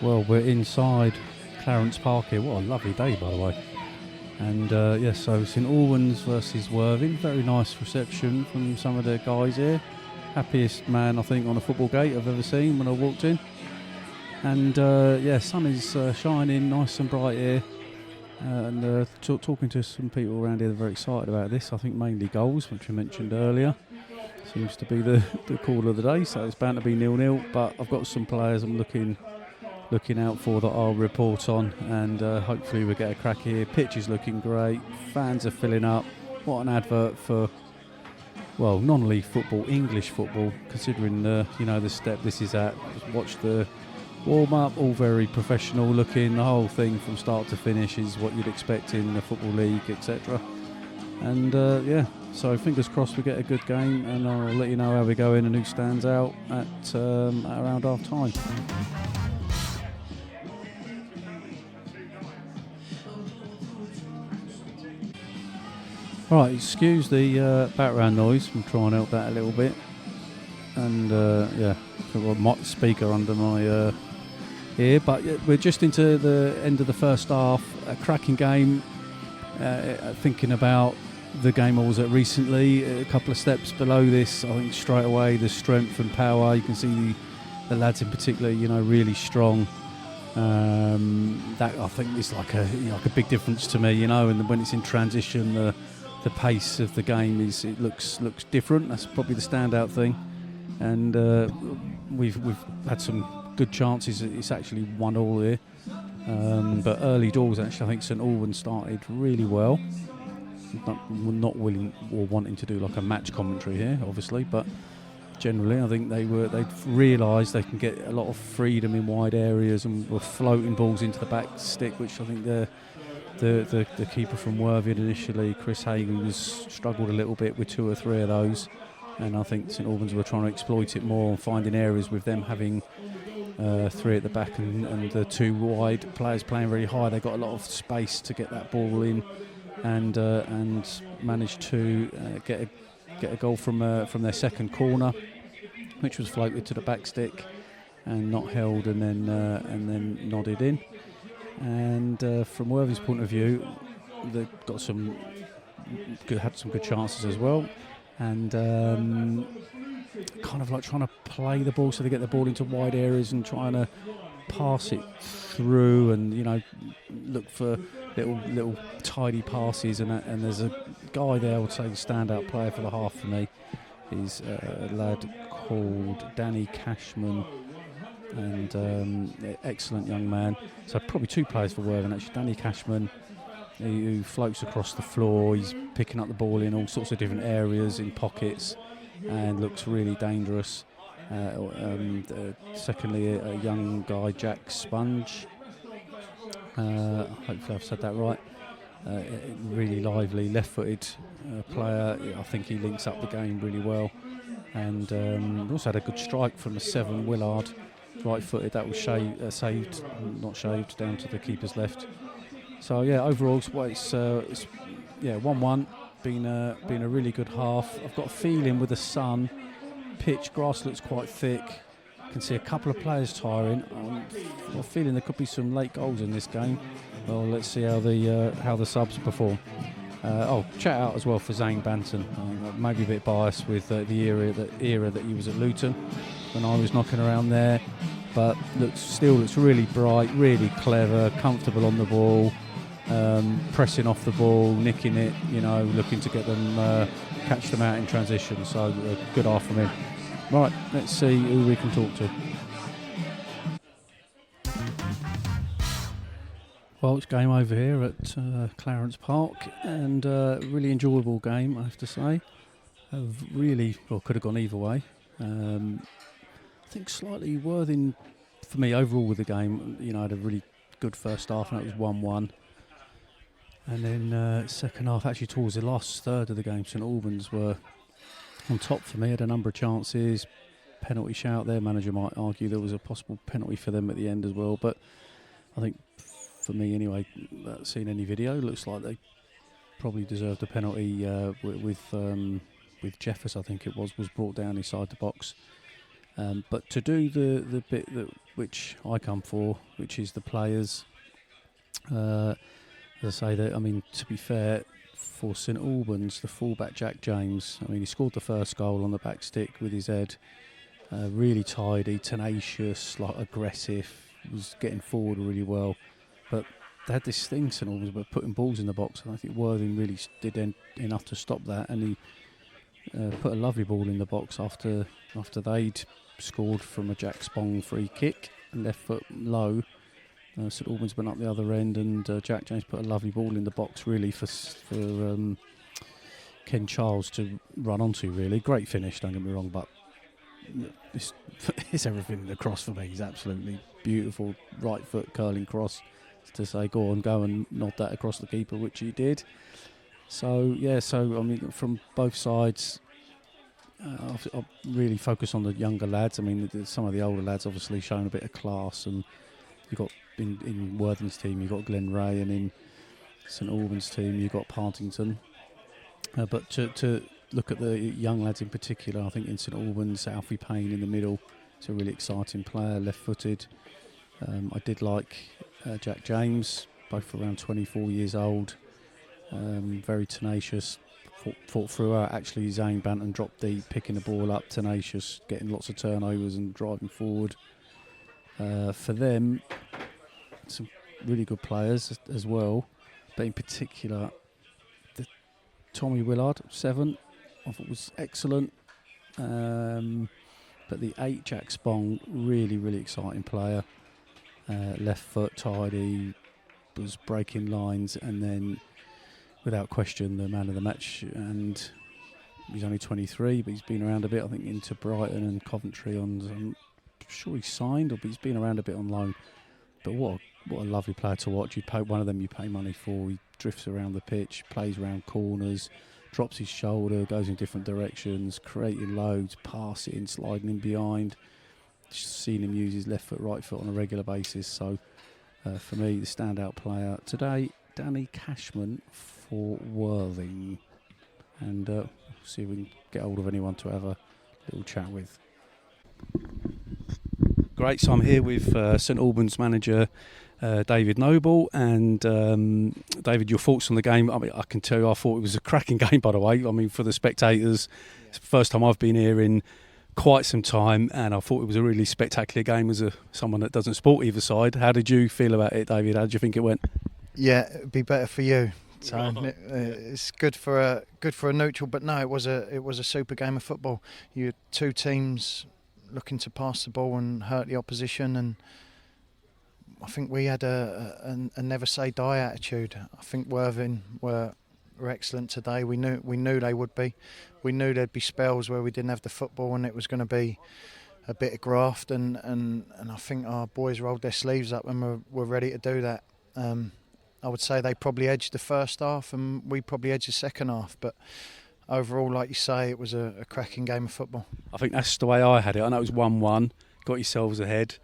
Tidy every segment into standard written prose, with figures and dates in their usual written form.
Well, we're inside Clarence Park here. What a lovely day, by the way. And so St Albans versus Worthing. Very nice reception from some of the guys here. Happiest man, I think, on a football gate I've ever seen when I walked in. And sun is shining nice and bright here. And talking to some people around here, they're very excited about this. I think mainly goals, which I mentioned earlier. Seems to be the call of the day, so it's bound to be 0-0. But I've got some players I'm looking out for that I'll report on, and hopefully we'll get a crack here. Pitch is looking great. Fans are filling up. What an advert for, well, non-league football, English football, considering the step this is at. Just watch the warm-up, all very professional looking. The whole thing from start to finish is what you'd expect in the football league, etc. And so fingers crossed we get a good game, and I'll let you know how we go in and who stands out at around half time. Right, excuse the background noise. I'm trying to help that a little bit. And I've got my speaker under my ear. But we're just into the end of the first half. A cracking game. Thinking about the game I was at recently, a couple of steps below this, I think straight away the strength and power. You can see the lads in particular, really strong. That I think is like a big difference to me, and when it's in transition, the pace of the game looks different. That's probably the standout thing. And we've had some good chances. It's actually 1-1 here. But early doors, actually, I think St Albans started really well. Not willing or wanting to do like a match commentary here, obviously, but generally I think they've realised they can get a lot of freedom in wide areas and were floating balls into the back stick, which I think the keeper from Worthing initially, Chris Hagan, struggled a little bit with 2 or 3 of those, and I think St Albans were trying to exploit it more and finding areas with them having 3 at the back and the 2 wide players playing very high. They got a lot of space to get that ball in, and managed to get a goal from their second corner, which was floated to the back stick and not held, and then nodded in. And from Worthing's point of view, they got had some good chances as well, and kind of like trying to play the ball so they get the ball into wide areas and trying to pass it through, and look for little tidy passes, and there's a guy there, I would say the standout player for the half for me is a lad called Danny Cashman, and excellent young man. So probably 2 players for Worthing actually. Danny Cashman, who floats across the floor. He's picking up the ball in all sorts of different areas, in pockets, and looks really dangerous. Secondly, a young guy, Jack Sponge. Hopefully I've said that right. Really lively, left-footed player. I think he links up the game really well. And also had a good strike from a 7, Willard, right-footed. That was saved, not shaved, down to the keeper's left. So overall, it's 1-1. Been a really good half. I've got a feeling with the sun, pitch, grass looks quite thick. Can see a couple of players tiring. I've got a feeling there could be some late goals in this game. Well, let's see how the subs perform. Chat out as well for Zane Banton. Maybe a bit biased with the era that he was at Luton when I was knocking around there, but looks really bright, really clever, comfortable on the ball, pressing off the ball, nicking it, looking to get them, catch them out in transition. So a good half from him. Right, let's see who we can talk to. Well, it's game over here at Clarence Park, and really enjoyable game, I have to say. Could have gone either way. I think slightly Worthing, for me, overall with the game, had a really good first half, and it was 1-1. And then second half, actually towards the last third of the game, St Albans were on top for me, had a number of chances, penalty shout. Their manager might argue there was a possible penalty for them at the end as well, but I think for me anyway, seen any video, looks like they probably deserved a penalty with Jeffers, I think it was brought down inside the box. But to do the bit which I come for, which is the players, as I say, that, I mean, to be fair, for St Albans, the fullback Jack James, I mean, he scored the first goal on the back stick with his head. Really tidy, tenacious, like aggressive, was getting forward really well. But they had this thing, St Albans, about putting balls in the box, and I think Worthing really did enough to stop that, and he put a lovely ball in the box after they'd scored from a Jack Spong free kick, left foot low. St Albans went up the other end, and Jack James put a lovely ball in the box, really, for Ken Charles to run onto, really. Great finish, don't get me wrong, but it's everything in the cross for me. He's absolutely beautiful right foot curling cross to say go and nod that across the keeper, which he did. So I mean, from both sides, I've really focused on the younger lads. I mean, some of the older lads obviously showing a bit of class, and you got in Worthing's team, you got Glenn Ray, and in St Albans' team, you got Partington. But to look at the young lads in particular, I think in St Albans, Alfie Payne in the middle is a really exciting player, left-footed. I did like Jack James, both around 24 years old, very tenacious, fought throughout. Actually, Zane Banton dropped deep, picking the ball up, tenacious, getting lots of turnovers and driving forward. For them, some really good players as well, but in particular, Tommy Willard, 7, I thought was excellent. But the 8, Jack Spong, really, really exciting player. Left foot, tidy, was breaking lines, and then, without question, the man of the match. And he's only 23, but he's been around a bit, I think, into Brighton and Coventry. I'm sure he's signed, but he's been around a bit on loan. But what a lovely player to watch. One of them you pay money for. He drifts around the pitch, plays around corners, drops his shoulder, goes in different directions, creating loads, passing, sliding in behind. Just seen him use his left foot, right foot on a regular basis. So for me, the standout player today, Danny Cashman for Worthing. And see if we can get hold of anyone to have a little chat with. Great, so I'm here with St Albans manager David Noble. And David, your thoughts on the game? I mean, I can tell you, I thought it was a cracking game, by the way. I mean, for the spectators, it's the first time I've been here in quite some time, and I thought it was a really spectacular game as someone that doesn't support either side. How did you feel about it, David? How did you think it went? Yeah, it'd be better for you. So it's good for a neutral, but no, it was a super game of football. You had two teams looking to pass the ball and hurt the opposition, and I think we had a never say die attitude. I think Worthing were excellent today. We knew they would be. We knew there'd be spells where we didn't have the football, and it was going to be a bit of graft. And I think our boys rolled their sleeves up and were ready to do that. I would say they probably edged the first half, and we probably edged the second half. But overall, like you say, it was a cracking game of football. I think that's the way I had it. I know it was 1-1, got yourselves ahead.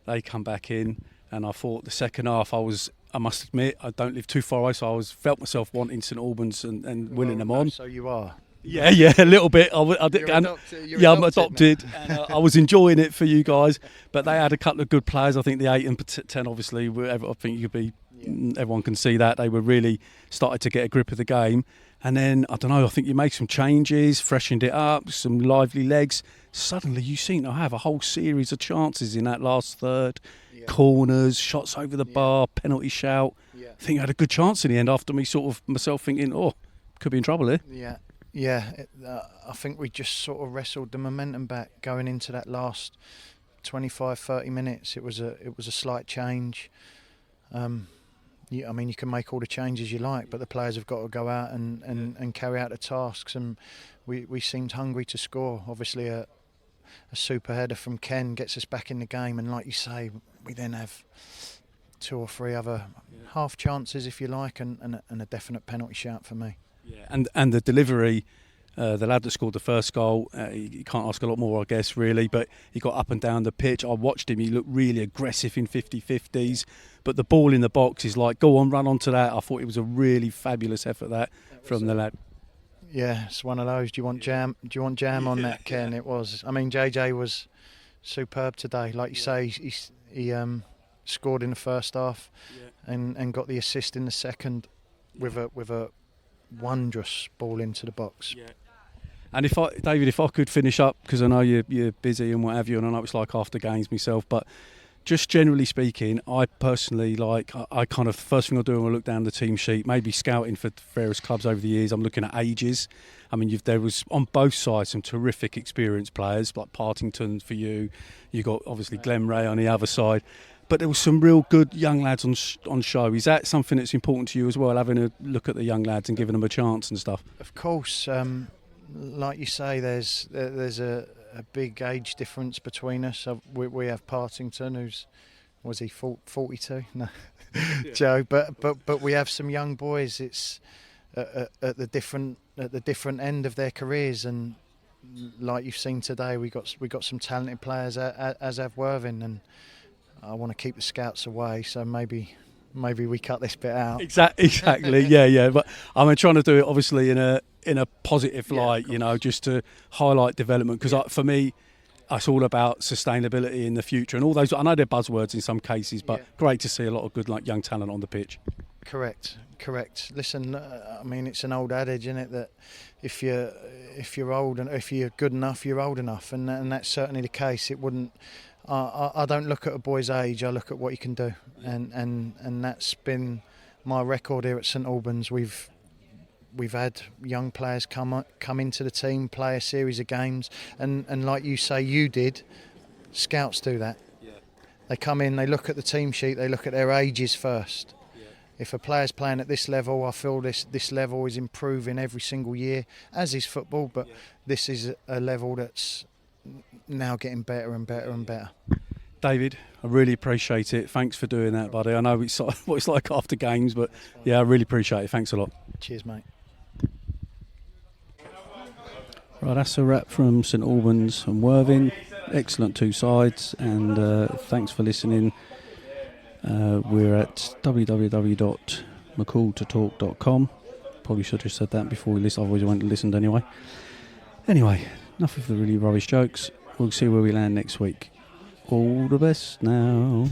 They come back in, and I thought the second half, I must admit, I don't live too far away, so I felt myself wanting St Albans and winning them on. So you are? Yeah, a little bit. I'm adopted. Now. And, I was enjoying it for you guys, but they had a couple of good players. I think the 8 and 10, obviously, I think you could be. Yeah. Everyone can see that they were really started to get a grip of the game. And then, I don't know, I think you made some changes, freshened it up, some lively legs. Suddenly you seem to have a whole series of chances in that last third. Yeah. Corners, shots over the bar, penalty shout. Yeah. I think I had a good chance in the end after myself thinking, could be in trouble here. Yeah, I think we just sort of wrestled the momentum back going into that last 25-30 minutes. It was a slight change. I mean, you can make all the changes you like, but the players have got to go out and carry out the tasks. And we seemed hungry to score. Obviously, a super header from Ken gets us back in the game. And like you say, we then have 2 or 3 other half chances, if you like, and a definite penalty shout for me. Yeah, and the delivery, the lad that scored the first goal, you can't ask a lot more, I guess, really, but he got up and down the pitch. I watched him, he looked really aggressive in 50-50s, but the ball in the box is like, go on, run onto that. I thought it was a really fabulous effort from the lad. Yeah, it's one of those. Do you want jam on that, Ken? Yeah. It was. I mean, JJ was superb today. Like you say, he scored in the first half, and got the assist in the second with a wondrous ball into the box. Yeah. And David, if I could finish up, because I know you're busy and what have you, and I know it's like after games myself, but just generally speaking, I personally I kind of, first thing I do when I look down the team sheet, maybe scouting for various clubs over the years, I'm looking at ages. I mean, there was on both sides some terrific experienced players, like Partington for you. You got obviously Glenn Ray on the other side. But there was some real good young lads on show. Is that something that's important to you as well, having a look at the young lads and giving them a chance and stuff? Of course. Like you say, there's a big age difference between us. We have Partington, was he 42? No, yeah. Joe. But we have some young boys. It's at the different end of their careers, and like you've seen today, we got some talented players, as have Worthing, and I want to keep the scouts away, so maybe we cut this bit out. Exactly. yeah. But I'm trying to do it obviously in a positive light, just to highlight development. Because for me, it's all about sustainability in the future and all those. I know they're buzzwords in some cases, but great to see a lot of good young talent on the pitch. Correct. Listen, I mean, it's an old adage, isn't it, that if you're old and if you're good enough, you're old enough, and that's certainly the case. It wouldn't. I don't look at a boy's age. I look at what he can do, and that's been my record here at St Albans. We've had young players come into the team, play a series of games, and like you say, you did. Scouts do that. Yeah. They come in, they look at the team sheet, they look at their ages first. Yeah. If a player's playing at this level, I feel this level is improving every single year, as is football. But this is a level that's now getting better and better and better. David, I really appreciate it. Thanks for doing that, buddy. I know it's what it's like after games, but I really appreciate it. Thanks a lot. Cheers, mate. Right, that's a wrap from St Albans and Worthing. Excellent two sides, and thanks for listening. We're at www.mccalltotalk.com. Probably should have said that before we listen, otherwise I wouldn't have listened anyway. Anyway, enough of the really rubbish jokes. We'll see where we land next week. All the best now.